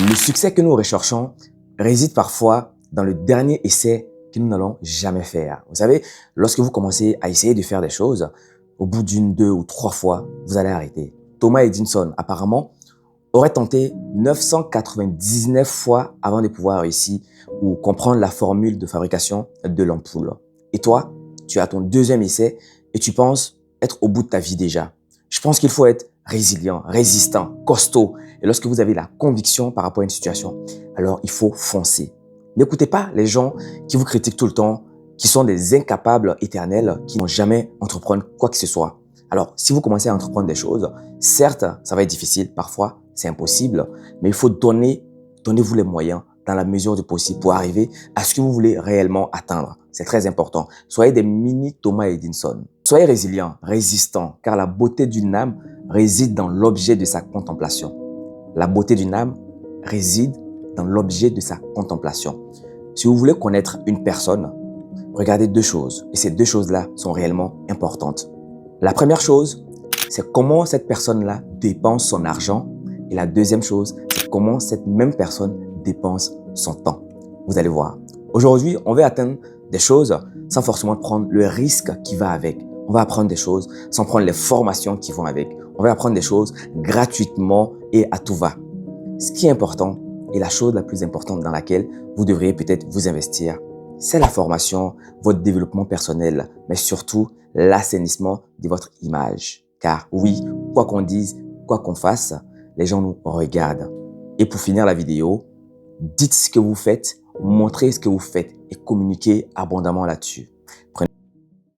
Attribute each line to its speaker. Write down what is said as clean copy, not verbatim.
Speaker 1: Le succès que nous recherchons réside parfois dans le dernier essai que nous n'allons jamais faire. Vous savez, lorsque vous commencez à essayer de faire des choses, au bout d'une, deux ou trois fois, vous allez arrêter. Thomas Edison, apparemment, aurait tenté 999 fois avant de pouvoir réussir ou comprendre la formule de fabrication de l'ampoule. Et toi, tu as ton deuxième essai et tu penses être au bout de ta vie déjà. Je pense qu'il faut être résilient, résistant, costaud. Et lorsque vous avez la conviction par rapport à une situation, alors il faut foncer. N'écoutez pas les gens qui vous critiquent tout le temps, qui sont des incapables éternels, qui n'ont jamais entreprendre quoi que ce soit. Alors, si vous commencez à entreprendre des choses, certes, ça va être difficile, parfois c'est impossible, mais il faut donnez-vous les moyens dans la mesure du possible pour arriver à ce que vous voulez réellement atteindre. C'est très important. Soyez des mini Thomas Edison. Soyez résilients, résistants, car la beauté d'une âme réside dans l'objet de sa contemplation. La beauté d'une âme réside dans l'objet de sa contemplation. Si vous voulez connaître une personne, regardez deux choses, et ces deux choses-là sont réellement importantes. La première chose, c'est comment cette personne-là dépense son argent. Et la deuxième chose, c'est comment cette même personne dépense son temps. Vous allez voir. Aujourd'hui, on va atteindre des choses sans forcément prendre le risque qui va avec. On va apprendre des choses sans prendre les formations qui vont avec. On va apprendre des choses gratuitement et à tout va. Ce qui est important et la chose la plus importante dans laquelle vous devriez peut-être vous investir, c'est la formation, votre développement personnel, mais surtout l'assainissement de votre image. Car oui, quoi qu'on dise, quoi qu'on fasse, les gens nous regardent. Et pour finir la vidéo, dites ce que vous faites, montrez ce que vous faites et communiquez abondamment là-dessus. Prenez